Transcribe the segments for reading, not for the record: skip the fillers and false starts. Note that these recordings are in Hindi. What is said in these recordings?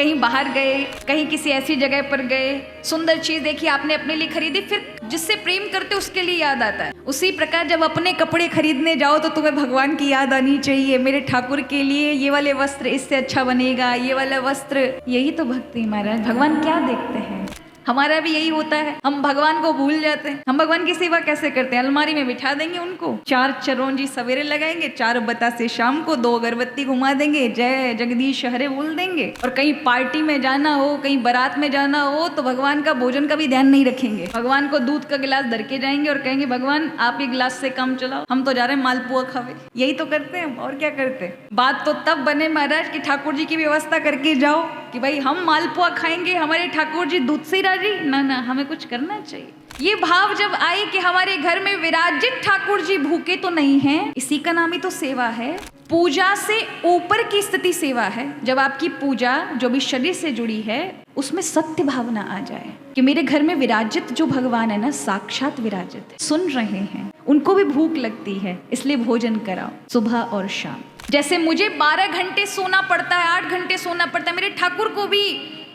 कहीं बाहर गए, कहीं किसी ऐसी जगह पर गए, सुंदर चीज देखी आपने अपने लिए खरीदी, फिर जिससे प्रेम करते उसके लिए याद आता है। उसी प्रकार जब अपने कपड़े खरीदने जाओ तो तुम्हें भगवान की याद आनी चाहिए, मेरे ठाकुर के लिए ये वाले वस्त्र इससे अच्छा बनेगा, ये वाला वस्त्र। यही तो भक्ति महाराज। भगवान क्या देखते हैं? हमारा भी यही होता है, हम भगवान को भूल जाते हैं। हम भगवान की सेवा कैसे करते हैं? अलमारी में बिठा देंगे उनको, 4 चिरौंजी सवेरे लगाएंगे, 4 बतासे शाम को, 2 अगरबत्ती घुमा देंगे, जय जगदीश हरे बोल देंगे। और कहीं पार्टी में जाना हो, कहीं बारात में जाना हो तो भगवान का भोजन का भी ध्यान नहीं रखेंगे। भगवान को दूध का गिलास धर के जाएंगे और कहेंगे भगवान आप ये गिलास से कम चलाओ, हम तो जा रहे हैं मालपुआ खावे। यही तो करते हैं, और क्या करते हैं। बात तो तब बने महाराज कि ठाकुर जी की व्यवस्था करके जाओ कि भाई हम मालपुआ खाएंगे, हमारे ठाकुर जी दूध से राजी। ना ना, हमें कुछ करना चाहिए। ये भाव जब आए कि हमारे घर में विराजित ठाकुर जी भूखे तो नहीं हैं, इसी का नाम ही तो सेवा है। पूजा से ऊपर की स्थिति सेवा है। जब आपकी पूजा जो भी शरीर से जुड़ी है उसमें सत्य भावना आ जाए कि मेरे घर में विराजित जो भगवान है ना, साक्षात विराजित है, सुन रहे हैं, उनको भी भूख लगती है, इसलिए भोजन कराओ सुबह और शाम। जैसे मुझे 12 घंटे सोना पड़ता है, 8 घंटे सोना पड़ता है, मेरे ठाकुर को भी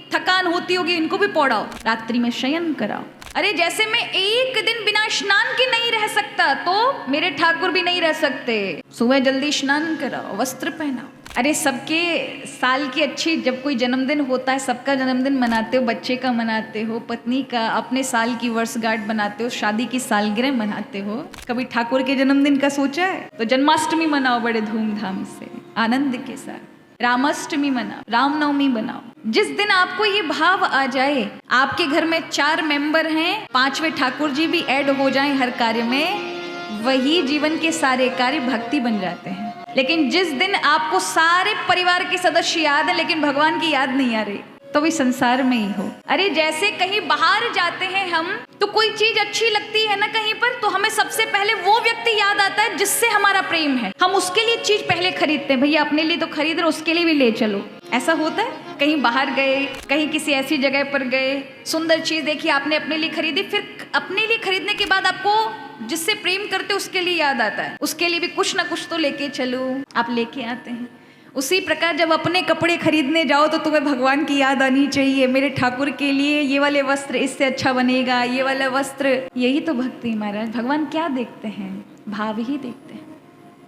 थकान होती होगी, इनको भी पौड़ाओ, रात्रि में शयन कराओ। अरे जैसे मैं एक दिन बिना स्नान के नहीं रह सकता तो मेरे ठाकुर भी नहीं रह सकते। सुबह जल्दी स्नान कराओ, वस्त्र पहनाओ। अरे सबके साल की अच्छी, जब कोई जन्मदिन होता है, सबका जन्मदिन मनाते हो, बच्चे का मनाते हो, पत्नी का, अपने साल की वर्षगांठ मनाते हो, शादी की सालगिरह मनाते हो। कभी ठाकुर के जन्मदिन का सोचा है? तो जन्माष्टमी मनाओ बड़े धूमधाम से, आनंद के साथ। रामाष्टमी मनाओ, रामनवमी बनाओ। जिस दिन आपको ये भाव आ जाए, आपके घर में 4 मेंबर हैं, 5वें ठाकुर जी भी ऐड हो जाएं हर कार्य में, वही जीवन के सारे कार्य भक्ति बन जाते हैं। लेकिन जिस दिन आपको सारे परिवार के सदस्य याद है लेकिन भगवान की याद नहीं आ रही, तो भी संसार में ही हो। अरे जैसे कहीं बाहर जाते हैं हम, तो कोई चीज अच्छी लगती है ना कहीं पर, तो हमें सबसे पहले वो व्यक्ति याद आता है जिससे हमारा प्रेम है। हम उसके लिए चीज पहले खरीदते हैं, भैया अपने लिए तो खरीद रहे, उसके लिए भी ले चलो। ऐसा होता है। कहीं बाहर गए, कहीं किसी ऐसी जगह पर गए, सुंदर चीज देखी आपने अपने लिए खरीदी, फिर अपने लिए खरीदने के बाद आपको जिससे प्रेम करते उसके लिए याद आता है, उसके लिए भी कुछ ना कुछ तो लेके चलो, आप लेके आते हैं। उसी प्रकार जब अपने कपड़े खरीदने जाओ तो तुम्हें भगवान की याद आनी चाहिए, मेरे ठाकुर के लिए ये वाले वस्त्र इससे अच्छा बनेगा, ये वाला वस्त्र। यही तो भक्ति महाराज। भगवान क्या देखते हैं? भाव ही देखते हैं।